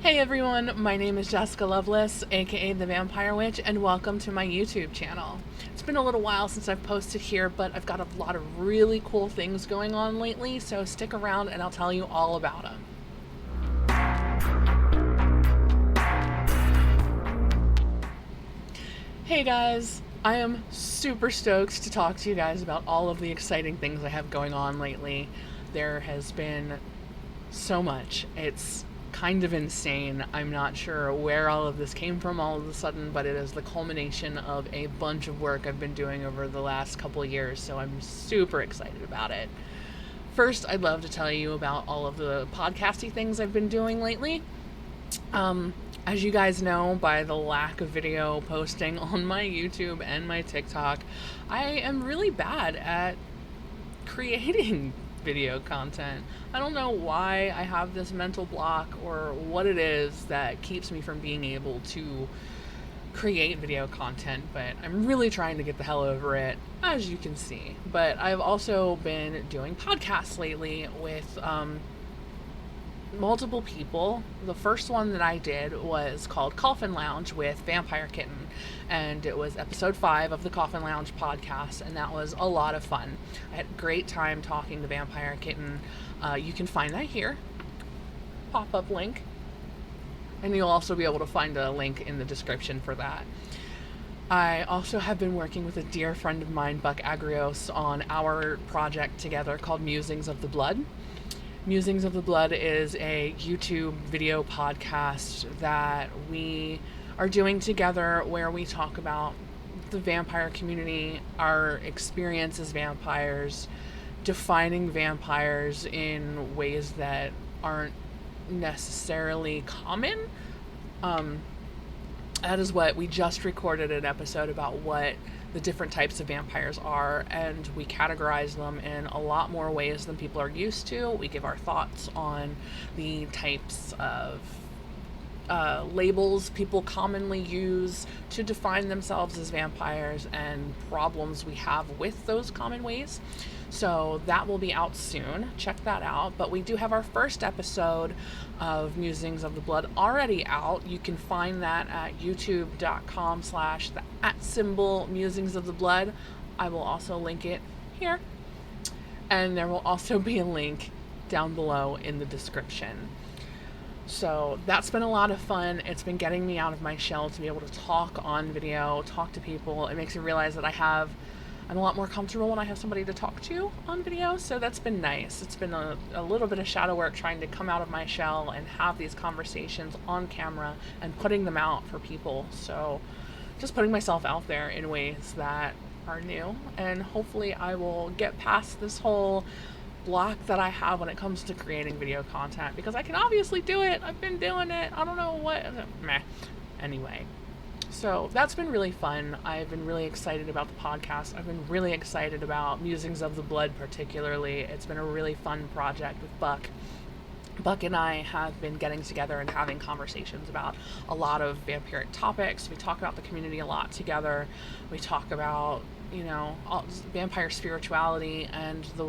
Hey everyone, my name is Jessica Lovelace, aka the Vampire Witch, and welcome to my YouTube channel. It's been a little while since I've posted here, but I've got a lot of really cool things going on lately, so stick around and I'll tell you all about them. Hey guys, I am super stoked to talk to you guys about all of the exciting things I have going on lately. There has been so much. It's kind of insane. I'm not sure where all of this came from all of a sudden, but it is the culmination of a bunch of work I've been doing over the last couple of years, so I'm super excited about it. First, I'd love to tell you about all of the podcasty things I've been doing lately. As you guys know by the lack of video posting on my YouTube and my TikTok, I am really bad at creating video content. I don't know why I have this mental block or what it is that keeps me from being able to create video content, but I'm really trying to get the hell over it, as you can see. But I've also been doing podcasts lately with multiple people. The first one that I did was called Coffin Lounge with Vampyre Kitten, and it was episode 5 of the Coffin Lounge podcast, and that was a lot of fun. I had a great time talking to Vampyre Kitten. You can find that here, pop-up link, and you'll also be able to find a link in the description for that. I also have been working with a dear friend of mine, Buck Agrios, on our project together called Musings of the Blood. Musings of the Blood is a YouTube video podcast that we are doing together where we talk about the vampire community, our experience as vampires, defining vampires in ways that aren't necessarily common. That is what we just recorded an episode about what the different types of vampires are, and we categorize them in a lot more ways than people are used to. We give our thoughts on the types of labels people commonly use to define themselves as vampires and problems we have with those common ways. So that will be out soon. Check that out. But we do have our first episode of Musings of the Blood already out. You can find that at youtube.com/the @Musings of the Blood. I will also link it here. And there will also be a link down below in the description. So that's been a lot of fun. It's been getting me out of my shell to be able to talk on video, talk to people. It makes me realize that I'm a lot more comfortable when I have somebody to talk to on video, so that's been nice. It's been a little bit of shadow work trying to come out of my shell and have these conversations on camera and putting them out for people. So just putting myself out there in ways that are new, and hopefully I will get past this whole block that I have when it comes to creating video content, because I can obviously do it. I've been doing it. I don't know what. Meh. Anyway. So that's been really fun. I've been really excited about the podcast. I've been really excited about Musings of the Blood particularly. It's been a really fun project with Buck. Buck and I have been getting together and having conversations about a lot of vampiric topics. We talk about the community a lot together. We talk about, vampire spirituality and the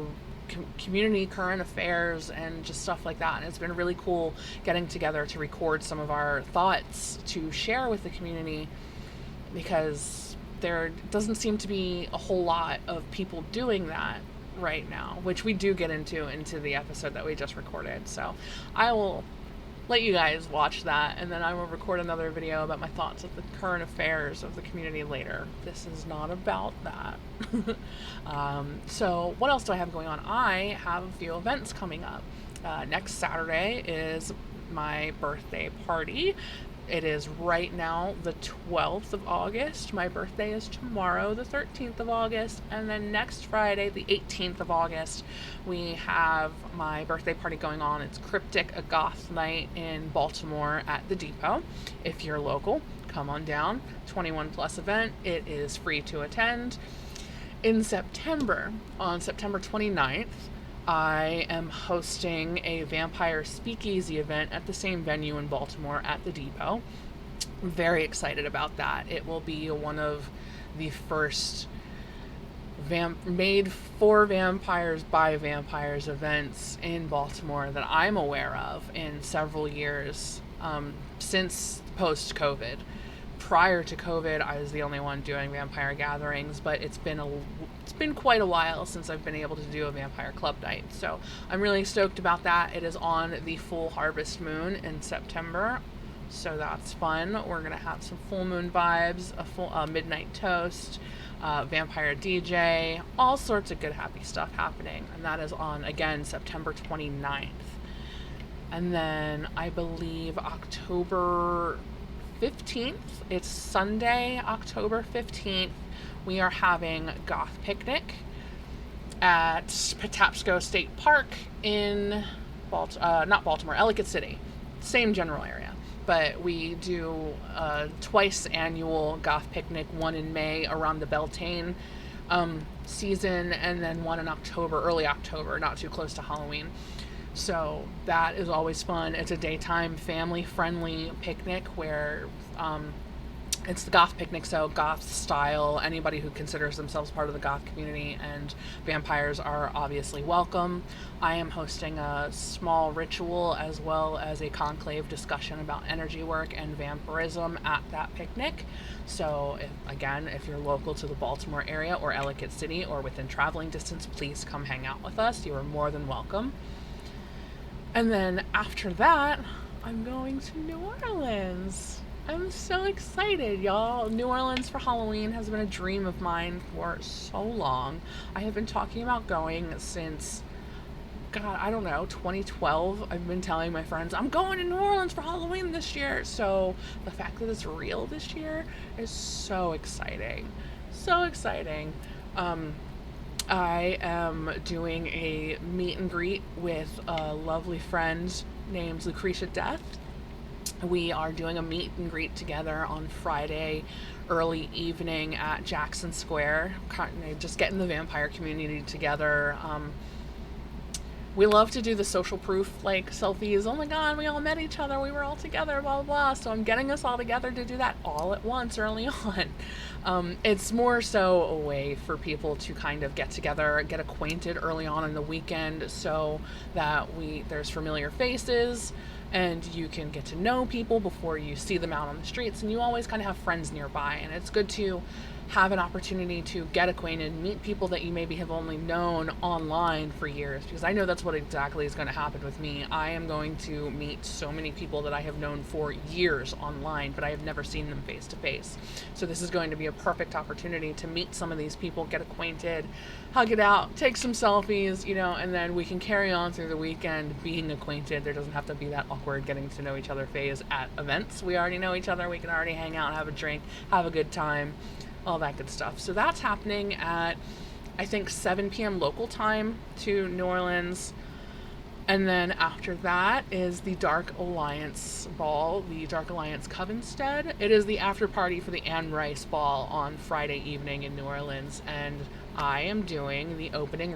community current affairs and just stuff like that, and it's been really cool getting together to record some of our thoughts to share with the community, because there doesn't seem to be a whole lot of people doing that right now, which we do get into the episode that we just recorded. So I will let you guys watch that, and then I will record another video about my thoughts of the current affairs of the community later. This is not about that. So what else do I have going on? I have a few events coming up. Next Saturday is my birthday party. It is right now the 12th of August. My birthday is tomorrow, the 13th of August. And then next Friday, the 18th of August, we have my birthday party going on. It's Cryptic, a goth night in Baltimore at the Depot. If you're local, come on down. 21 plus event. It is free to attend. In September, on September 29th, I am hosting a vampire speakeasy event at the same venue in Baltimore at the Depot. I'm very excited about that. It will be one of the first made for vampires by vampires events in Baltimore that I'm aware of in several years, since post COVID. Prior to COVID, I was the only one doing vampire gatherings, but it's been quite a while since I've been able to do a vampire club night. So I'm really stoked about that. It is on the full harvest moon in September, so that's fun. We're gonna have some full moon vibes, a full midnight toast, vampire DJ, all sorts of good happy stuff happening, and that is on, again, September 29th. And then I believe October 15th, it's Sunday, October 15th, we are having Goth Picnic at Patapsco State Park in not Baltimore, Ellicott City, same general area. But we do a twice annual Goth Picnic, one in May around the Beltane season, and then one in October, early October, not too close to Halloween. So that is always fun. It's a daytime family-friendly picnic where it's the goth picnic, so goth style. Anybody who considers themselves part of the goth community and vampires are obviously welcome. I am hosting a small ritual as well as a conclave discussion about energy work and vampirism at that picnic. So if you're local to the Baltimore area or Ellicott City or within traveling distance, please come hang out with us. You are more than welcome. And then after that, I'm going to New Orleans. I'm so excited, y'all. New Orleans for Halloween has been a dream of mine for so long. I have been talking about going since, God, I don't know, 2012. I've been telling my friends, I'm going to New Orleans for Halloween this year. So the fact that it's real this year is so exciting. So exciting. I am doing a meet and greet with a lovely friend named Lucretia Death. We are doing a meet and greet together on Friday early evening at Jackson Square, just getting the vampire community together. We love to do the social proof, like, selfies. Oh my God, we all met each other. We were all together, blah, blah, blah. So I'm getting us all together to do that all at once early on. It's more so a way for people to kind of get together, get acquainted early on in the weekend so that there's familiar faces and you can get to know people before you see them out on the streets, and you always kind of have friends nearby, and it's good to have an opportunity to get acquainted, meet people that you maybe have only known online for years, because I know that's what exactly is going to happen with me. I am going to meet so many people that I have known for years online, but I have never seen them face to face. So this is going to be a perfect opportunity to meet some of these people, get acquainted, hug it out, take some selfies, and then we can carry on through the weekend being acquainted. There doesn't have to be that awkward getting to know each other phase at events. We already know each other. We can already hang out, have a drink, have a good time, all that good stuff. So that's happening at, I think, 7 p.m. local time to New Orleans. And then after that is the Dark Alliance Ball, the Dark Alliance Covenstead. It is the after party for the Anne Rice Ball on Friday evening in New Orleans, and I am doing the opening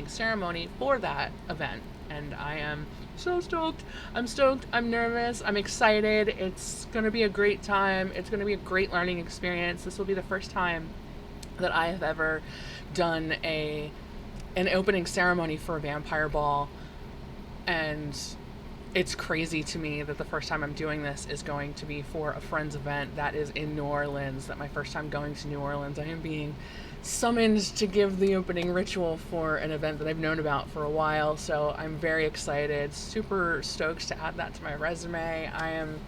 ceremony for that event, and I am so stoked. I'm nervous, I'm excited. It's gonna be a great time. It's gonna be a great learning experience. This will be the first time that I have ever done an opening ceremony for a vampire ball, and it's crazy to me that the first time I'm doing this is going to be for a friend's event that is in New Orleans, that my first time going to New Orleans. I am being summoned to give the opening ritual for an event that I've known about for a while, so I'm very excited, super stoked to add that to my resume. I am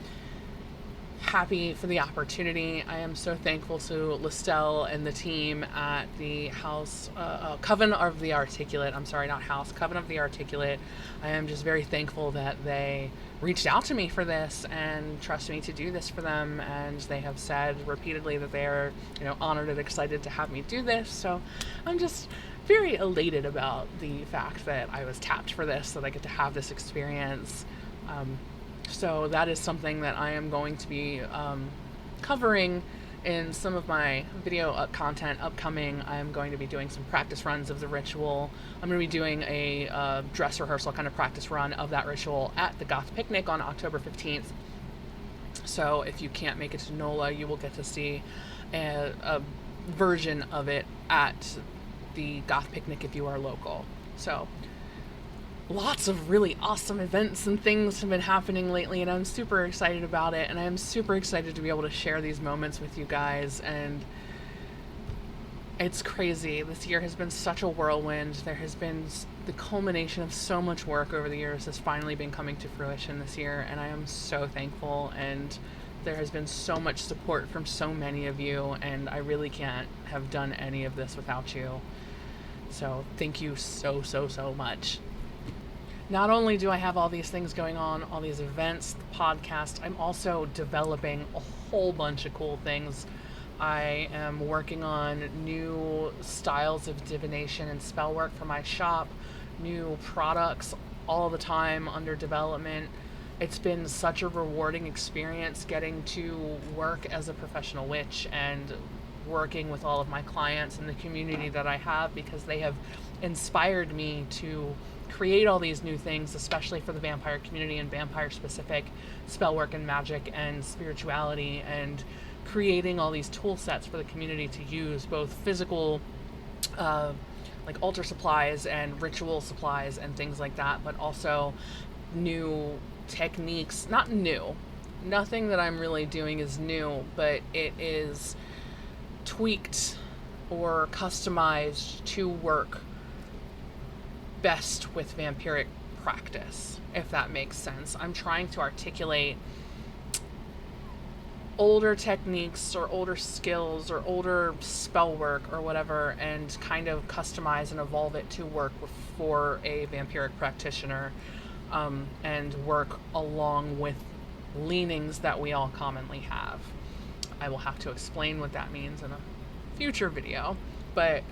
happy for the opportunity. I am so thankful to Listel and the team at the Coven of the Articulate. Coven of the Articulate. I am just very thankful that they reached out to me for this and trust me to do this for them, and they have said repeatedly that they are, honored and excited to have me do this. So I'm just very elated about the fact that I was tapped for this, that I get to have this experience. So that is something that I am going to be covering in some of my video content upcoming. I'm going to be doing some practice runs of the ritual. I'm going to be doing a dress rehearsal kind of practice run of that ritual at the Goth Picnic on October 15th. So if you can't make it to NOLA, you will get to see version of it at the Goth Picnic if you are local. So lots of really awesome events and things have been happening lately, and I'm super excited about it, and I'm super excited to be able to share these moments with you guys. And it's crazy. This year has been such a whirlwind. There has been the culmination of so much work over the years has finally been coming to fruition this year, and I am so thankful. And there has been so much support from so many of you, and I really can't have done any of this without you. So thank you so, so, so much. Not only do I have all these things going on, all these events, the podcast, I'm also developing a whole bunch of cool things. I am working on new styles of divination and spell work for my shop, new products all the time under development. It's been such a rewarding experience getting to work as a professional witch and working with all of my clients and the community that I have, because they have inspired me to create all these new things, especially for the vampire community and vampire specific spell work and magic and spirituality, and creating all these tool sets for the community to use, both physical like altar supplies and ritual supplies and things like that, but also new techniques. Not new, nothing that I'm really doing is new, but it is tweaked or customized to work best with vampiric practice, if that makes sense. I'm trying to articulate older techniques or older skills or older spell work or whatever, and kind of customize and evolve it to work for a vampiric practitioner, and work along with leanings that we all commonly have. I will have to explain what that means in a future video, but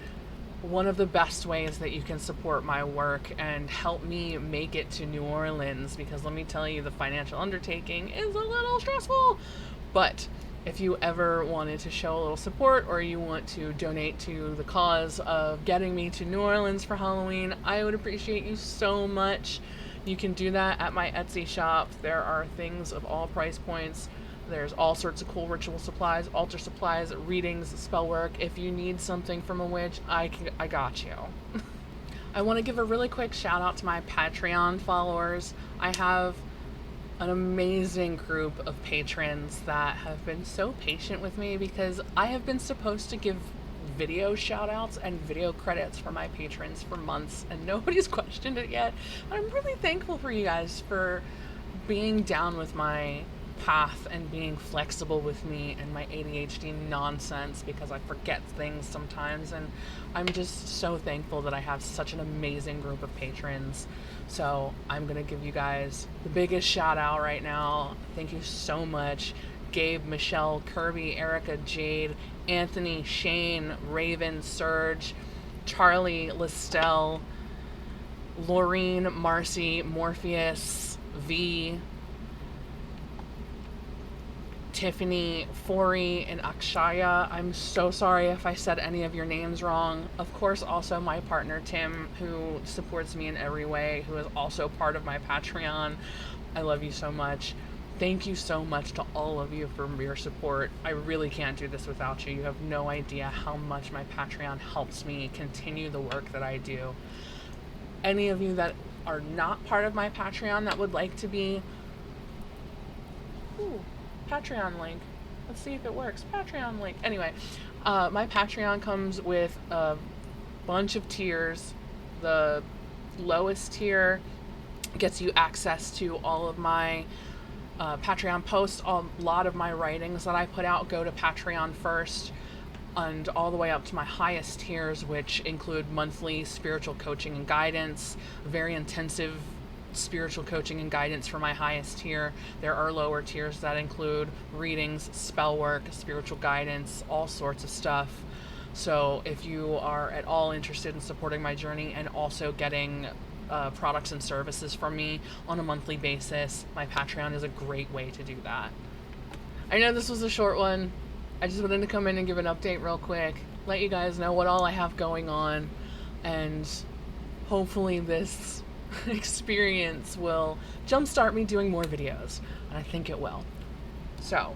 one of the best ways that you can support my work and help me make it to New Orleans, because let me tell you, the financial undertaking is a little stressful, but if you ever wanted to show a little support, or you want to donate to the cause of getting me to New Orleans for Halloween, I would appreciate you so much. You can do that at my Etsy shop. There are things of all price points. There's all sorts of cool ritual supplies, altar supplies, readings, spell work. If you need something from a witch, I got you. I want to give a really quick shout out to my Patreon followers. I have an amazing group of patrons that have been so patient with me, because I have been supposed to give video shout outs and video credits for my patrons for months, and nobody's questioned it yet. I'm really thankful for you guys for being down with my path and being flexible with me and my ADHD nonsense, because I forget things sometimes, and I'm just so thankful that I have such an amazing group of patrons. So I'm gonna give you guys the biggest shout out right now. Thank you so much. Gabe, Michelle, Kirby, Erica, Jade, Anthony, Shane, Raven, Serge, Charlie, Listel, Laureen, Marcy, Morpheus, V, Tiffany, Fori, and Akshaya. I'm so sorry if I said any of your names wrong. Of course, also my partner Tim, who supports me in every way, who is also part of my Patreon. I love you so much. Thank you so much to all of you for your support. I really can't do this without you. You have no idea how much my Patreon helps me continue the work that I do. Any of you that are not part of my Patreon that would like to be, Patreon link. Let's see if it works. Patreon link. Anyway, my Patreon comes with a bunch of tiers. The lowest tier gets you access to all of my Patreon posts. A lot of my writings that I put out go to Patreon first, and all the way up to my highest tiers, which include monthly spiritual coaching and guidance, very intensive spiritual coaching and guidance for my highest tier. There are lower tiers that include readings, spell work, spiritual guidance, all sorts of stuff. So if you are at all interested in supporting my journey and also getting products and services from me on a monthly basis, my Patreon is a great way to do that. I know this was a short one. I just wanted to come in and give an update real quick, let you guys know what all I have going on, and hopefully this experience will jumpstart me doing more videos, and I think it will. So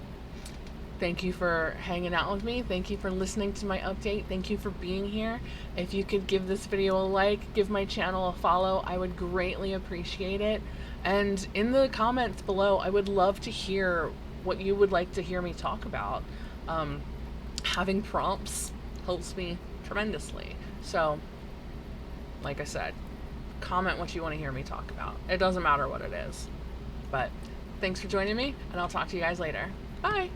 Thank you for hanging out with me. Thank you for listening to my update. Thank you for being here. If you could give this video a like, give my channel a follow, I would greatly appreciate it. And in the comments below, I would love to hear what you would like to hear me talk about. Having prompts helps me tremendously. So, like I said, comment what you want to hear me talk about. It doesn't matter what it is. But thanks for joining me, and I'll talk to you guys later. Bye!